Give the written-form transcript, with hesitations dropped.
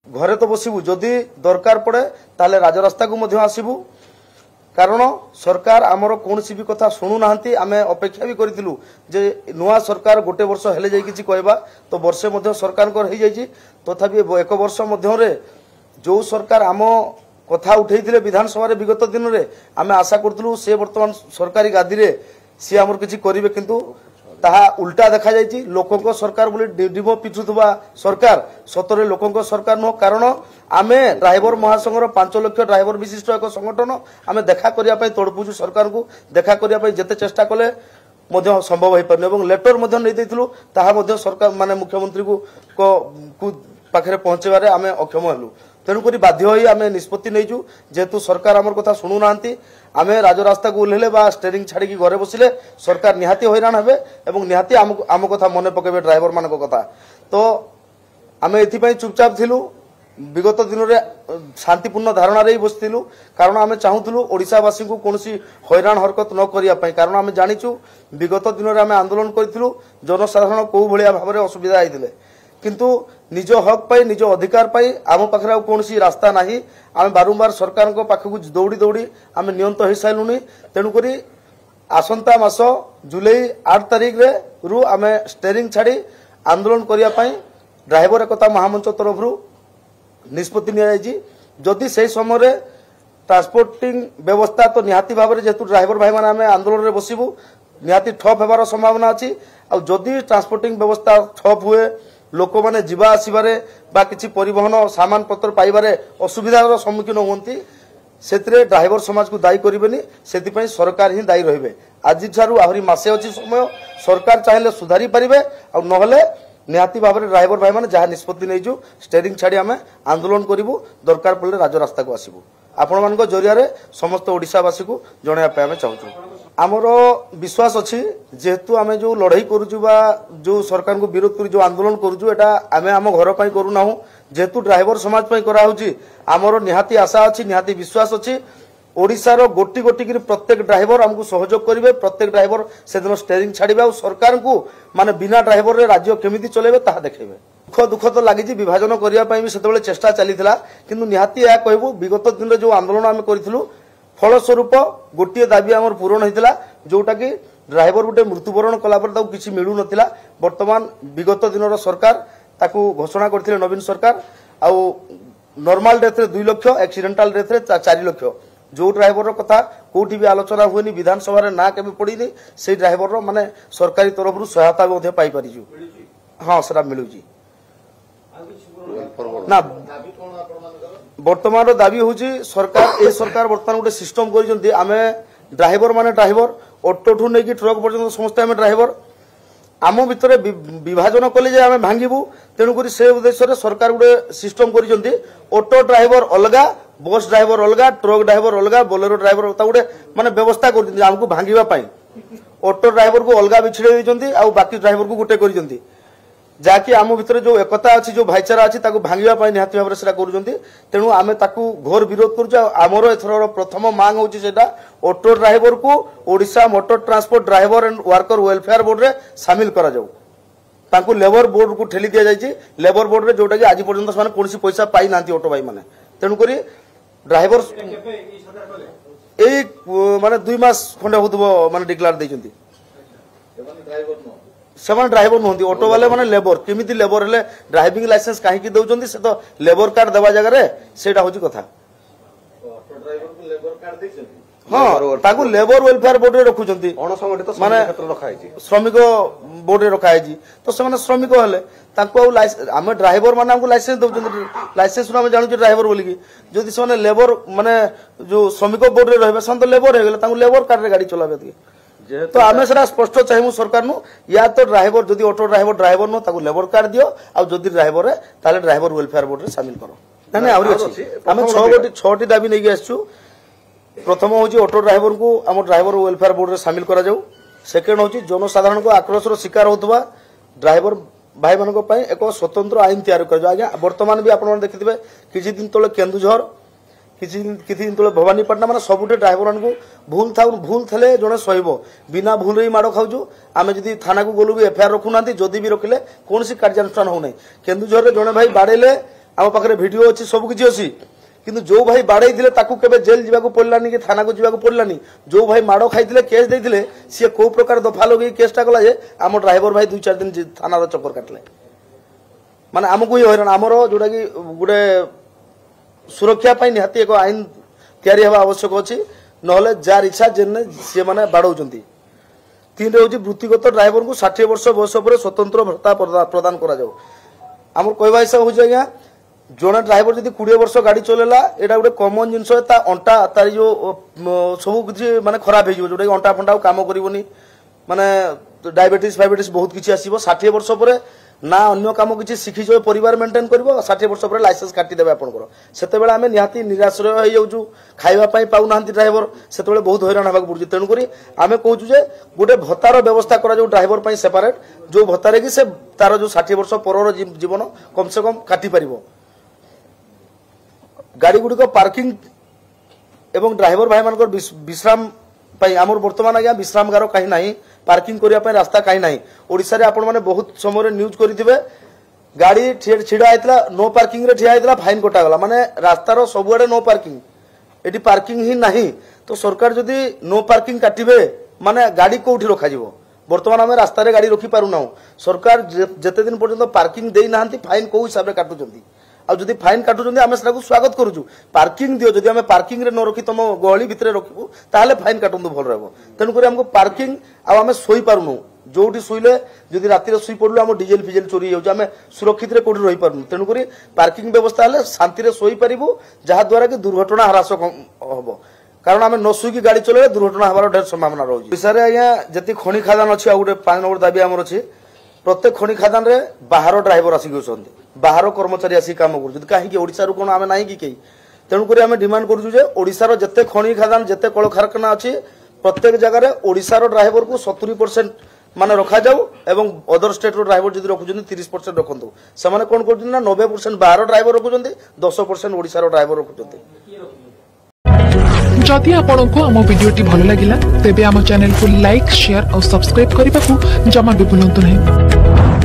घरे तो बसबू जदि दरकार पड़े ताले राजरास्ता को मध्य आसबू कारण सरकार आमर कौन भी कथा शुणु ना आम अपेक्षा भी करूँ जे नुआ सरकार गोटे वर्ष हेले जाई किछि कहबा तो वर्षे मध्य सरकार हो जाइए तथापि एक वर्ष मध्य जो सरकार आम कथा उठे विधानसभा विगत दिन में आम आशा करूँ से बर्तमान सरकारी गादी में सी आमर किछि करिवे किंतु ताहा उल्टा देखा जाइए लोकों सरकार बोली डिम पिटुवा सरकार सतरे लोकों सरकार नुह कारण आम ड्राइवर महासंघर 5 लाख ड्राइवर विशिष्ट एक संगठन आम देखा करने तड़पुचु सरकार को देखा करने जिते चेष्टा कले संभव हो पारे लेटर नहीं सरकार माने मुख्यमंत्री को पाखे पहुंचबारे आम अक्षम हलु तेणुक बाध्य आम निष्पत्ति नहीं जेहेतु सरकार आमर कथा शुणु ना आम राजरास्ता को ओह्लैले बा स्टेरिंग छाड़ी घरे बसिले सरकार निहाती हैरान हे और निहाती आम कथा मन पकेबे ड्राइवर मान कथा तो आम एथि चुपचाप थिलु विगत दिन में शांतिपूर्ण धारणा रे बसथिलु कारण आम चाहूलु ओडिशावासी को कौन हैरान हरकत न करने कारण आम जाचु विगत दिन में आम आंदोलन करूँ जनसाधारण कौ भाया भाव में असुविधा होते किंतु निज हक पाई निज अधिकार पाई आम पाखे कौन रास्ता ना आम बारंबार सरकार पाखक दौड़ी दौड़ी आम नियंत हो सारूनी तेणुक आसंता मास जुलाई 8 तारिख रु आम स्टेरिंग छाड़ी आंदोलन करने ड्राइवर एकता महामंच तरफ निष्पत्ति निदि से समय ट्रांसपोर्टिंग व्यवस्था तो निहाती भाव में जेहेतु ड्राइवर भाई मैंने आंदोलन में बसबू निहाती ठप होबार संभावना अच्छी आदि ट्रांसपोर्टिंग व्यवस्था ठप हुए लोक मैंने जीवा आसबारे बा किसी परिवहन सामान पत्र पाइबारे असुविधार सम्मुखीन होती से ड्राइवर समाज को दायी करेनि से सरकार ही दायी रहिबे आज आहरी मासे अच्छी समय सरकार चाहिए सुधारी पारे और नहले निहाती भाव में ड्राइवर भाई मैंने जहाँ निष्पत्ति नहीं स्टेरिंग छाड़ी आम आंदोलन करूँ दरकार पड़े राजरास्ता को आसबू आपण मान जरिया समस्त ओडिशावासी को जनवाई आम चाहूँ आमर विश्वास अच्छी जेहेतु आम जो लड़ाई करुचु बा जो सरकार को विरोध कर जो आंदोलन करुचु एटा आम आम घर पर करूना जेहेतु ड्राइवर समाज कराऊँगी आमर निहाती आशा अच्छी निहाती विश्वास अच्छी ओडिशार गोटी गोटी प्रत्येक ड्राइवर आमको सहयोग करेंगे प्रत्येक ड्राइवर से दिन स्टेरिंग छाड़े और सरकार को माने बिना ड्राइवर राज्य केमिति चलेबे ताहा देखेबे दुख तो लगी विभाजन करने भी से चेष्टा चली किंतु निहाती यह कहबू विगत दिन जो आंदोलन आम करूँ फलस्वरूप गोटे दाबी आमर पूरण होता जोटा कि ड्राइवर गोटे मृत्युवरण कलापर किसी मिलू नथिला वर्तमान विगत दिन सरकार ताकू घोषणा करथिले नवीन सरकार आउ नॉर्मल डेथ रे 2 लाख एक्सीडेंटल डेथ रे 4 लाख जो ड्राइवर कथा कौटी भी आलोचना हुए विधानसभा ना के पड़ी से ड्राइवर माने सरकारी तरफ सहायता पाई परिजु हाँ सर मिलू ना वर्तमान दाबी हूँ सरकार ए सरकार वर्तमान गोटे सिस्टम कर आमे ड्राइवर माने ड्राइवर ऑटो ठू नहीं ट्रक पर्यटन समस्त आम ड्राइवर आम भितर विभाजन कले जे आम भांगबू तेणुक से उद्देश्य सरकार गोटे सिस्टम कर ऑटो ड्राइवर अलग बस ड्राइवर अलग ट्रक ड्राइवर अलग बोलेरो ड्राइवर गोटे माने व्यवस्था करमको भांगापी ऑटो ड्राइवर को अलग बिछड़े बाकी ड्राइवर को गोटे कर जहाँकि आम भितर जो एकता अच्छी जो भाईचारा अच्छी भांगापी निहाती भाव में कर तेणु आम घोर विरोध करमर एथर प्रथम मांग होता ऑटो ड्राइवर को Odisha motor transport driver and worker welfare board रे सामिल करा जाऊ लेबर बोर्ड को ठेली दि जाए लेबर बोर्ड रे जोटा कि आज पर्यंत से कौन पैसा पाई ना ऑटो भाई मैंने तेणुक ड्राइवर माने 2 मास खंडे हो माने डिक्लेयर देइछंती सेमान ड्राइवर नुहति ऑटो वाले माने लेबर केमिति लेबर हेले ड्राइविंग लाइसेंस काहे की दउचंती से तो लेबर कार्ड देवा जगह रे सेटा होची कथा ऑटो ड्राइवर को लेबर कार्ड देइछंती हाँ ताकू लेबर वेलफेयर बोर्ड रे रखुचंती अणसंगठित माने रखा है श्रमिक बोर्ड रे रखा है तो से माने श्रमिक हेले ताकू आम ड्राइवर माने हमको लाइसेंस दउचंती लाइसेंस आम जानू ड्राइवर बोली जदि से लेबर माने जो श्रमिक बोर्ड रे रहबे सन तो लेबर हे गेले ताकू लेबर कार्ड रे गाड़ी चलाबे तो आम से स्पष्ट चाहूँ सरकार नु या तो ड्राइवर जदि ऑटो ड्राइवर नु ताकू लेबर कार्ड दियो आ जदि ड्राइवर है ताले ड्राइवर वेलफेयर बोर्ड रे शामिल करो ना आउरी अछि आम 6टी दाबी नहीं आसछु प्रथम हूँ ऑटो ड्राइवर को आम ड्राइवर वेलफेयर बोर्ड रे शामिल करा जाऊ सेकेंड हूँ जनसाधारण को आक्रोश शिकार होता ड्राइवर भाई मान एक स्वतंत्र आईन तैयार कर आज्ञा वर्तमान भी आप देखिए किसी दिन तले केन्दुझर किसी दिन तले भवानीपाटना माने सबुटे ड्राइवर को भूल थे जड़े सहब बिना भूल ही माड़ खाऊ आम जब थाना को गलु भी एफआईआर रखुना जदि भी रखिले कौन कार्यानुष्ठान होना केन्दुझर जड़े भाई बाड़ेले आम पाखे वीडियो अच्छी सबकि अच्छी किंतु जो भाई बाड़े दिले ताकू केबे जेल जीवाकू पड़लानी कि थाना को जीवाकू पड़लानी जो भाई माड़ खाइथिले केस देइथिले सी को प्रकार दफा लगे केसटा कला जे आम ड्राइवर भाई 2-4 दिन थाना चक्कर काटले माने आमको ये हैरान आमर जोटा कि गोटे सुरक्षा पाई निहाती एक आईन तैयारी हवा आवश्यक अच्छी नहले जार इच्छा जेने सी माने बाड़ौचंती 3 रे होची वृत्तिगत ड्राइवर को 60 वर्ष बयस पर स्वतंत्र भत्ता प्रदान करा जाऊ आमर कहवा हिसाब होची आज्ञा जड़े ड्राइवर जब 20 वर्ष गाड़ी चलेला एटा गोटे कॉमन जिनस अंटा तार जो सब किसी माने खराब हो जोटा अंटा फंटा काम करनी माने डायबिटीज फाइबिटीज बहुत किसी आसो 60 वर्ष पर ना अन्य काम किसी शिखी परिवार मेंटेन कर 60 वर्ष पर लाइसेंस काटिदेवे आपंकर से आम निहाती निराश्रय हो जाऊँ खावाई पाऊना ड्राइवर से बहुत हैरान होगा पड़े तेणुक आम कहूँ गोटे भत्तार व्यवस्था करा ड्राइवर सेपारेट जो भत्तारे कि से तार जो 60 वर्ष पर जीवन कम से कम काटी पार गाड़ी गुड़िक पार्किंग एवं ड्राइवर भाई मान विश्राम आमर बर्तमान आज्ञा विश्रामगार कहीं ना पार्किंग करने रास्ता कहीं ना ओडिशा रे आपण माने बहुत समय न्यूज करिथिबे गाड़ी छिड़ा होता नो पार्किंग रे ठिया होता फाइन कटागला माने रास्तार सबुआडे नो पार्किंग एटी पार्किंग ही नहीं तो सरकार जदि नो पार्किंग काटिबे माने गाड़ी कोठी रखा जिवो बर्तमान आम रास्ता रे गाड़ी रखी पारुना सरकार जेते दिन पर्यंत पार्किंग देई नाहंती फाइन को हिसाब रे काटुचंती आदि फाइन काटुचंती आम से स्वागत करूँ पार्किंग दियो जदि आम पार्किंग रे न रखी तुम गहली भितर रखू ताहले फाइन काटुंतु भल रहबो तेणुक आमको पार्किंग आम शोई पारुनु जोटी शुईले जदि राति शुई पड़ू आम डीजेल फिजेल चोरी हो सुरक्षित रे कोठी रही पारुनु तेणुक पार्किंग व्यवस्था हेले शांति रे शोई पारिबु जहा द्वारा कि दुर्घटना ह्रास हबो कारण आम न शुईकी गाड़ी चले दुर्घटना हबार ढेर संभावना रही ओडिशा आज्ञा जति खनि खादान अच्छी गोटे 5 नंबर दाबी आमर अच्छी प्रत्येक खनि खादान रे बाहर ड्राइवर आसिक बाहर कर्मचारी आसी काम कर कहीं ओडिशा रु कोन आमे नाही कि कई तेणुक आम डिमांड करूँ जे ओडिशार जते खनि खादान जते कल कारखाना अच्छी प्रत्येक जगह ओडिशार ड्राइवर को 70% माने रखा जाऊ एवं अदर स्टेट रो ड्राइवर जदि रखुछन 30% रखंतु से कोन करछन ना 90% बाहर ड्राइवर रखुछन 10% ओडिशार ड्राइवर रखुछन जदि आपंक आम भिडी भल लगा तेब आम चैनल को लाइक शेयर और सब्सक्राइब करने को जमा भी भूलु नहीं।